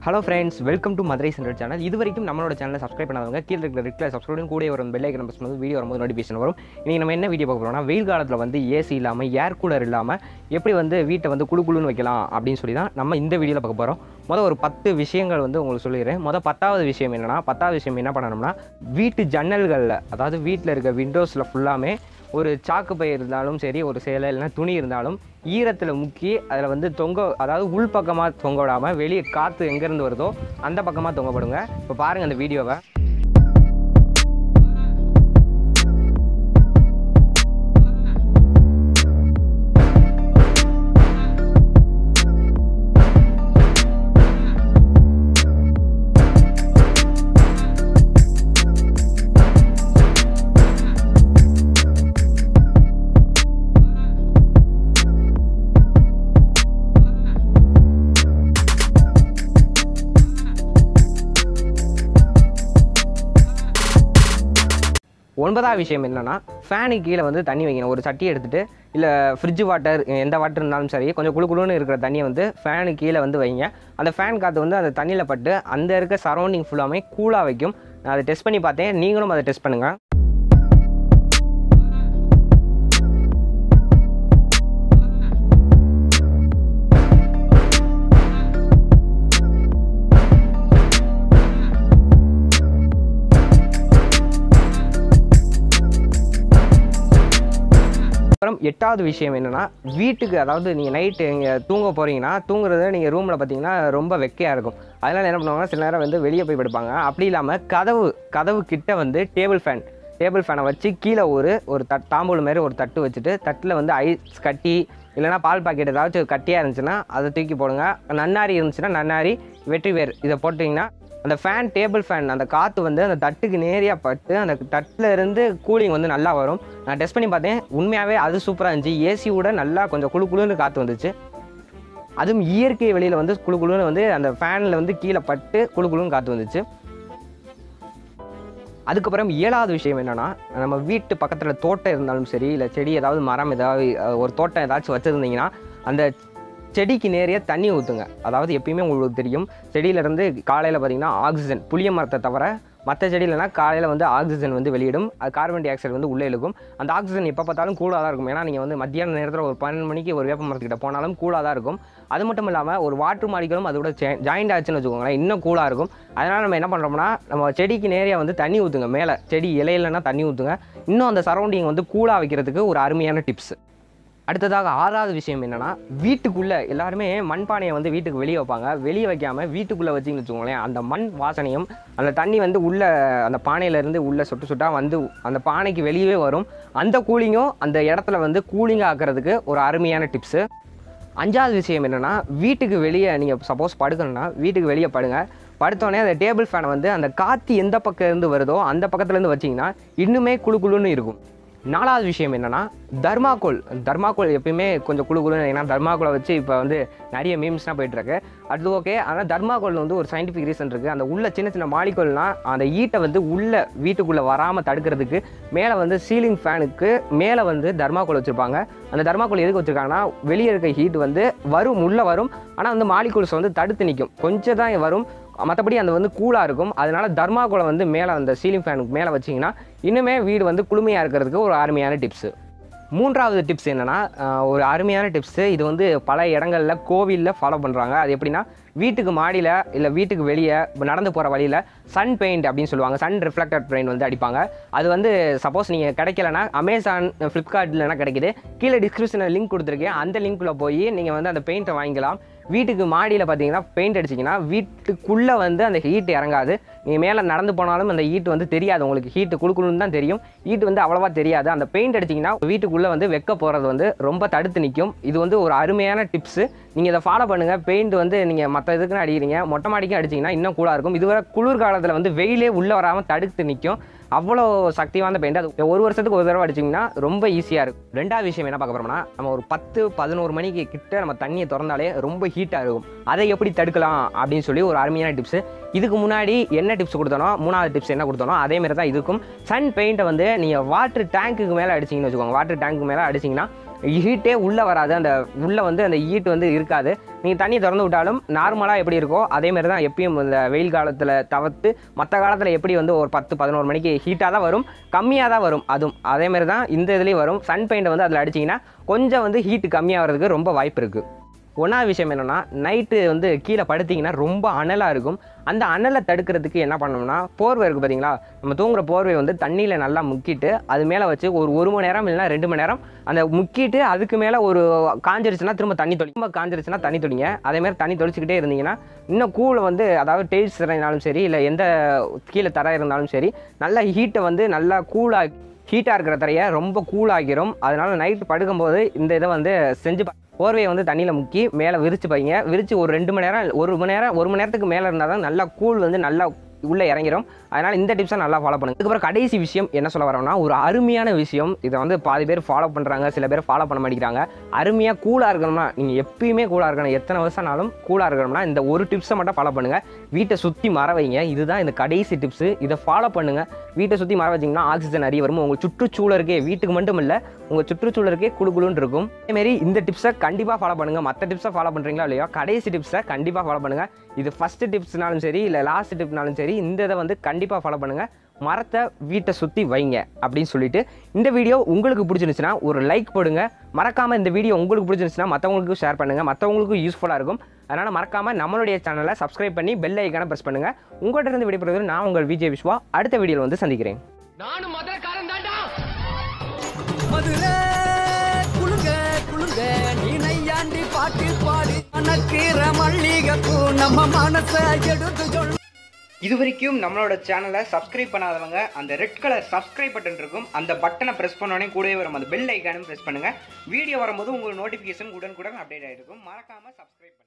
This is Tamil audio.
Hello friends, welcome to Madurai Central channel. இது வரைக்கும் நம்மளோட சேனலை சப்ஸ்கிரைப் பண்ணாதவங்க கீழ இருக்கிற ரெட் கலர் சப்ஸ்கிரைப் கூட ஒரு பெல் ஐகான் பிரஸ் பண்ணி வீடியோ வரும்போது நோட்டிஃபிகேஷன் வரும். இன்னைக்கு நம்ம என்ன வீடியோ பார்க்க போறோம்னா வெயில் காலத்துல வந்து ஏசி இல்லாம ஏர் கூலர் இல்லாம எப்படி வந்து வீட்டை வந்து குளுகுளுன்னு வைக்கலாம் அப்படினு சொல்லி தான் நம்ம இந்த வீடியோல பார்க்க போறோம். ஒரு 10 விஷயங்கள் வந்து உங்களுக்கு சொல்லிறேன். 10வது விஷயம் என்னன்னா 10வது விஷயம் என்ன பண்ணணும்னா வீட்டு ஜன்னல்கள்ல அதாவது வீட்ல இருக்க விண்டோஸ்ல ஃபுல்லாமே ஒரு சாக்கு பை இருந்தாலும் சரி ஒரு சேலை இல்லைனா துணி இருந்தாலும் ஈரத்தில் முக்கி அதில் வந்து அதாவது உள் பக்கமாக தொங்க விடாமல் வெளியே காற்று எங்கேருந்து வருதோ அந்த பக்கமாக தொங்கப்படுங்க. இப்போ பாருங்கள் அந்த வீடியோவை. ஒன்பதாவது விஷயம் என்னன்னா ஃபேனுக்கு கீழே வந்து தண்ணி வைக்கணும். ஒரு சட்டி எடுத்துகிட்டு இல்லை ஃப்ரிட்ஜ் வாட்டர் எந்த வாட்டர் இருந்தாலும் சரி கொஞ்சம் குளுகுளுன்னு இருக்கிற தண்ணியை வந்து ஃபேனுக்கு கீழே வந்து வைங்க. அந்த ஃபேன் காற்று வந்து அந்த தண்ணியில் பட்டு அந்த இருக்க சரௌண்டிங் ஃபுல்லாமே கூலாக வைக்கும். நான் அதை டெஸ்ட் பண்ணி பார்த்தேன், நீங்களும் அதை டெஸ்ட் பண்ணுங்கள். அப்புறம் 8வது விஷயம் என்னென்னா வீட்டுக்கு அதாவது நீங்கள் நைட்டு இங்கே தூங்க போகிறீங்கன்னா தூங்குறத நீங்கள் ரூமில் பார்த்தீங்கன்னா ரொம்ப வெக்கையாக இருக்கும். அதனால் என்ன பண்ணுவாங்கன்னா சில நேரம் வந்து வெளியே போய் படுப்பாங்க. அப்படி இல்லாமல் கதவு கிட்ட வந்து டேபிள் ஃபேனை வச்சு கீழே ஒரு தாம்பூல் மாதிரி ஒரு தட்டு வச்சுட்டு தட்டில் வந்து ஐஸ் கட்டி இல்லைனா பால் பாக்கெட் ஏதாச்சும் கட்டியாக இருந்துச்சுன்னா அதை தூக்கி போடுங்க. நன்னாரி இருந்துச்சுன்னா நன்னாரி வெற்றிவேர் இதை போட்டிங்கன்னா அந்த டேபிள் ஃபேன் அந்த காற்று வந்து அந்த தட்டுக்கு நேரியாக பட்டு அந்த தட்டில் இருந்து கூலிங் வந்து நல்லா வரும். நான் டெஸ்ட் பண்ணி பார்த்தேன், உண்மையாகவே அது சூப்பராக இருந்துச்சு. ஏசியோட நல்லா கொஞ்சம் குளுகுளுன்னு காற்று வந்துச்சு. அதுவும் இயற்கை வெளியில் வந்து குளுகுளுன்னு வந்து அந்த ஃபேனில் வந்து கீழே பட்டு குளுகுளுன்னு காற்று வந்துச்சு. அதுக்கப்புறம் 7வது விஷயம் என்னென்னா நம்ம வீட்டு பக்கத்தில் தோட்டம் இருந்தாலும் சரி இல்லை செடி ஏதாவது மரம் ஏதாவது ஒரு தோட்டம் ஏதாச்சும் வச்சுருந்தீங்கன்னா அந்த செடிக்கு நேரே தண்ணி ஊற்றுங்க. அதாவது எப்பயுமே உங்களுக்கு தெரியும் செடியிலேருந்து காலையில் பார்த்திங்கன்னா ஆக்சிஜன் புளிய மரத்தை தவிர மற்ற செடியிலனா காலையில் வந்து ஆக்சிஜன் வந்து வெளியிடும். அது கார்பன் டை ஆக்சைடு வந்து உள்ளே இழுக்கும். அந்த ஆக்சிஜன் எப்போ பார்த்தாலும் கூலாக தான் இருக்கும். ஏன்னா நீங்கள் வந்து மத்தியான நேரத்தில் ஒரு 12 மணிக்கு ஒரு வேப்ப மரத்துக்கிட்ட போனாலும் கூலாக தான் இருக்கும். அது மட்டும் இல்லாமல் ஒரு வாட்டர் மாலிகளும் அதோட ஜாயிண்ட் ஆச்சுன்னு வச்சுக்கோங்களேன், இன்னும் கூலாக இருக்கும். அதனால் நம்ம என்ன பண்ணுறோம்னா நம்ம செடிக்கு நேரே வந்து தண்ணி ஊற்றுங்க. மேலே செடி இலையிலன்னா தண்ணி ஊற்றுங்க. இன்னும் அந்த சரௌண்டிங் வந்து கூலாக வைக்கிறதுக்கு ஒரு அருமையான டிப்ஸ். அடுத்ததாக 6வது விஷயம் என்னென்னா வீட்டுக்குள்ளே எல்லாருமே மண்பானையை வந்து வீட்டுக்கு வெளியே வைப்பாங்க. வெளியே வைக்காமல் வீட்டுக்குள்ளே வச்சிங்கன்னு வச்சுக்கோங்களேன், அந்த மண் வாசனையும் அந்த தண்ணி வந்து உள்ளே அந்த பானையிலேருந்து உள்ளே சொட்டாக வந்து அந்த பானைக்கு வெளியே வரும். அந்த கூலிங்கும் அந்த இடத்துல வந்து கூலிங்காக ஆக்கிறதுக்கு ஒரு அருமையான டிப்ஸு. 5வது விஷயம் என்னென்னா வீட்டுக்கு வெளியே நீங்கள் சப்போஸ் படுக்கணும்னா வீட்டுக்கு வெளியே படுங்க. படுத்தோடனே அந்த டேபிள் ஃபேனை வந்து அந்த காற்று எந்த பக்கம் இருந்து வருதோ அந்த பக்கத்துலேருந்து வச்சிங்கன்னா இன்னுமே குளுகுளுன்னு இருக்கும். 4வது விஷயம் என்னென்னா தர்மாக்கோல் எப்பயுமே கொஞ்சம் குளுகுளுன்னு. ஏன்னா தர்மாக்கோலை வச்சு இப்போ வந்து நிறைய மீம்ஸ்லாம் போயிட்டுருக்கு. அது ஓகே, ஆனால் தர்மாக்கோல் வந்து ஒரு சயின்டிஃபிக் ரீசன் இருக்குது. அந்த உள்ள சின்ன மாலிகோல்னால் அந்த ஹீட்டை வந்து உள்ளே வீட்டுக்குள்ளே வராமல் தடுக்கிறதுக்கு மேலே வந்து சீலிங் ஃபேனுக்கு மேலே வந்து தர்மாக்கோல் வச்சுருப்பாங்க. அந்த தர்மாக்கோல் எதுக்கு வச்சுருக்காங்கன்னா வெளியே இருக்க ஹீட் வந்து உள்ளே வரும். ஆனால் வந்து மாலிகூல்ஸ் வந்து தடுத்து நிற்கும். கொஞ்சம் தான் வரும், மற்றபடி அந்த வந்து கூலாக இருக்கும். அதனால தர்மாக்கோலை வந்து மேலே அந்த சீலிங் ஃபேனுக்கு மேலே வச்சிங்கன்னா இன்னுமே வீடு வந்து குளுமையாக இருக்கிறதுக்கு ஒரு அருமையான டிப்ஸு. 3வது டிப்ஸ் என்னென்னா ஒரு அருமையான டிப்ஸு. இது வந்து பல இடங்களில் கோவிலில் ஃபாலோ பண்ணுறாங்க. அது எப்படின்னா வீட்டுக்கு மாடியில் இல்லை வீட்டுக்கு வெளியே நடந்து போகிற வழியில் சன் பெயிண்ட் அப்படின்னு சொல்லுவாங்க. சன் ரிஃப்ளெக்டட் பெயிண்ட் வந்து அடிப்பாங்க. அது வந்து சப்போஸ் நீங்கள் கிடைக்கலன்னா அமேசான் ஃப்ளிப்கார்ட்லனா கிடைக்குது. கீழே டிஸ்கிரிப்ஷனில் லிங்க் கொடுத்துருக்கேன். அந்த லிங்க்கில் போய் நீங்கள் வந்து அந்த பெயிண்ட்டை வாங்கிக்கலாம். வீட்டுக்கு மாடியில் பார்த்தீங்கன்னா பெயிண்ட் அடிச்சிங்கன்னா வீட்டுக்குள்ளே வந்து அந்த ஹீட் இறங்காது. நீங்கள் மேலே நடந்து போனாலும் அந்த ஹீட் வந்து தெரியாது. உங்களுக்கு ஹீட்டு குளுகுளுன்னு தான் தெரியும், ஹீட் வந்து அவ்வளோவா தெரியாது. அந்த பெயிண்ட் அடிச்சிங்கன்னா வீட்டுக்குள்ளே வந்து வெக்க போகிறது வந்து ரொம்ப தடுத்து நிற்கும். இது வந்து ஒரு அருமையான டிப்ஸு. நீங்கள் இதை ஃபாலோ பண்ணுங்கள். பெயிண்ட் வந்து நீங்கள் மற்ற இதுக்குன்னு அடிக்கிறீங்க, மொட்டை மாடிக்கும் அடிச்சிங்கன்னா இன்னும் கூலாக இருக்கும். இதுவரை குளிர்காலத்தில் வந்து வெயிலே உள்ளே வராமல் தடுத்து நிற்கும். அவ்வளோ சக்திவான பெயிண்ட். அது ஒரு வருஷத்துக்கு ஒரு தடவை அடிச்சிங்கன்னா ரொம்ப ஈஸியாக இருக்கும். 2வது விஷயம் என்ன பார்க்க போகிறோம்னா நம்ம ஒரு 10-11 மணிக்கு கிட்ட நம்ம தண்ணியை திறந்தாலே ரொம்ப ஹீட்டாக இருக்கும். அதை எப்படி தடுக்கலாம் அப்படின்னு சொல்லி ஒரு அருமையான டிப்ஸு. இதுக்கு முன்னாடி என்ன டிப்ஸ் கொடுத்தனோ 3வது டிப்ஸ் என்ன கொடுத்தனோ அதே மாதிரி தான் இதுக்கும். சன் பெயிண்ட்டை வந்து நீங்கள் வாட்டர் டேங்க்குக்கு மேலே அடிச்சிங்கன்னு வச்சுக்கோங்க. வாட்டர் டேங்க்கு மேலே அடிச்சிங்கன்னா ஹீட்டே உள்ளே வராது, அந்த உள்ளே வந்து அந்த ஹீட் வந்து இருக்காது. நீங்கள் தண்ணி திறந்து விட்டாலும் நார்மலாக எப்படி இருக்கோ அதேமாதிரி தான் எப்பயும் இந்த வெயில் காலத்தில் தவிர்த்து மற்ற காலத்தில் எப்படி வந்து ஒரு 10-11 மணிக்கு ஹீட்டாக தான் வரும், கம்மியாக தான் வரும். அதுவும் அதேமாதிரி தான் இந்த இதுலேயும் வரும். சன் பெயிண்டை வந்து அதில் அடிச்சிங்கன்னா கொஞ்சம் வந்து ஹீட்டு கம்மியாகிறதுக்கு ரொம்ப வாய்ப்பு இருக்குது. ஒன்றாவது விஷயம் என்னென்னா, நைட்டு வந்து கீழே படுத்திங்கன்னா ரொம்ப அனலாக இருக்கும். அந்த அனலை தடுக்கிறதுக்கு என்ன பண்ணணும்னா, போர்வை இருக்குது பார்த்தீங்களா, நம்ம தூங்குகிற போர்வை வந்து தண்ணியில் நல்லா முக்கிட்டு அது மேலே வச்சு ஒரு மணி நேரம் இல்லைனா 2 மணி நேரம் அந்த முக்கிட்டு அதுக்கு மேலே ஒரு காஞ்சிருச்சுன்னா திரும்ப தண்ணி திரும்ப காஞ்சிருச்சுன்னா தண்ணி தொளிங்க. அதேமாதிரி தண்ணி தொளிச்சிக்கிட்டே இருந்தீங்கன்னா இன்னும் கூழை வந்து, அதாவது டெய்ல்ஸ் தரையினாலும் சரி இல்லை எந்த கீழே தரை இருந்தாலும் சரி, நல்லா ஹீட்டை வந்து நல்லா ஹீட்டாக இருக்கிற தரையை ரொம்ப கூலாகிரும். அதனால் நைட்டு படுக்கும்போது இந்த இதை வந்து செஞ்சு போர்வையை வந்து தண்ணியில் முக்கி மேலே விரிச்சு பையங்க. விரித்து ஒரு 2 மணி நேரம் 1 மணி நேரத்துக்கு மேலே இருந்தால் தான் நல்லா கூழ் வந்து நல்லா உள்ளே இறங்கிடும். அதனால் இந்த டிப்ஸை நல்லா ஃபாலோ பண்ணுங்கள். அதுக்கப்புறம் கடைசி விஷயம் என்ன சொல்ல வரோம்னா, ஒரு அருமையான விஷயம். இதை வந்து பாதி பேர் ஃபாலோ பண்ணுறாங்க, சில பேர் ஃபாலோ பண்ண மாட்டேங்கிறாங்க. அருமையாக கூலாக இருக்கணும்னா, நீங்கள் எப்பயுமே கூலாக இருக்கணும், எத்தனை வருஷம்னாலும் கூலாக இருக்கணும்னா இந்த ஒரு டிப்ஸை மட்டும் ஃபாலோ பண்ணுங்கள். வீட்டை சுற்றி மர வைங்க. இதுதான் இந்த கடைசி டிப்ஸு. இதை ஃபாலோ பண்ணுங்கள். வீட்டை சுற்றி மர வச்சிங்கன்னா ஆக்சிஜன் நிறைய வரும். உங்கள் சுற்றுச்சூழலுக்கே, வீட்டுக்கு மட்டும் இல்லை உங்கள் சுற்றுச்சூழலுக்கே குளுகுளுன்னு இருக்கும். அதேமாரி இந்த டிப்ஸை கண்டிப்பாக ஃபாலோ பண்ணுங்கள். மற்ற டிப்ஸை ஃபாலோ பண்ணுறீங்களா இல்லையா, கடைசி டிப்ஸை கண்டிப்பாக ஃபாலோ பண்ணுங்கள். இது ஃபஸ்ட்டு டிப்ஸ்னாலும் சரி இல்லை லாஸ்ட் டிப்னாலும் சரி, இந்த இதை வந்து கண்டிப்பாக ஃபாலோ பண்ணுங்கள். மரத்தை வீட்டை சுற்றி வைங்க அப்படின்னு சொல்லிட்டு, இந்த வீடியோ உங்களுக்கு பிடிச்சிருந்துச்சுன்னா ஒரு லைக் போடுங்க. மறக்காமல் இந்த வீடியோ உங்களுக்கு பிடிச்சிருந்துச்சுன்னா மற்றவங்களுக்கும் ஷேர் பண்ணுங்கள், மற்றவங்களுக்கும் யூஸ்ஃபுல்லாக இருக்கும். அதனால் மறக்காமல் நம்மளுடைய சேனலை சப்ஸ்கிரைப் பண்ணி பெல் ஐக்கானை ப்ரெஸ் பண்ணுங்கள். உங்கள்கிட்ட இருந்து விடைபெறுவது நான் உங்கள் விஜய் விஸ்வா. அடுத்த வீடியோவில் வந்து சந்திக்கிறேன். நானும் மதுரைக்காரன் தாண்டா. மதுரை குளுங்க குளுங்க நீ நையாண்டி பாட்டு பாடி அனக்கிற மல்லிகைப்பூ நம்ம மனசை எடுத்து சொல். இதுவரைக்கும் நம்மளோட சேனலை சப்ஸ்கிரைப் பண்ணாதவங்க அந்த ரெட் கலர் சப்ஸ்கிரைப் பட்டன் இருக்கும், அந்த பட்டனை ப்ரெஸ் பண்ணோடனே கூடவே வரும் அந்த பெல் ஐக்கானும் ப்ரெஸ் பண்ணுங்கள். வீடியோ வரும்போது உங்களுக்கு நோட்டிஃபிகேஷன் உடனுக்குடன் அப்டேட் ஆகிருக்கும். மறக்காமல் சப்ஸ்கிரைப் பண்ணுங்கள்.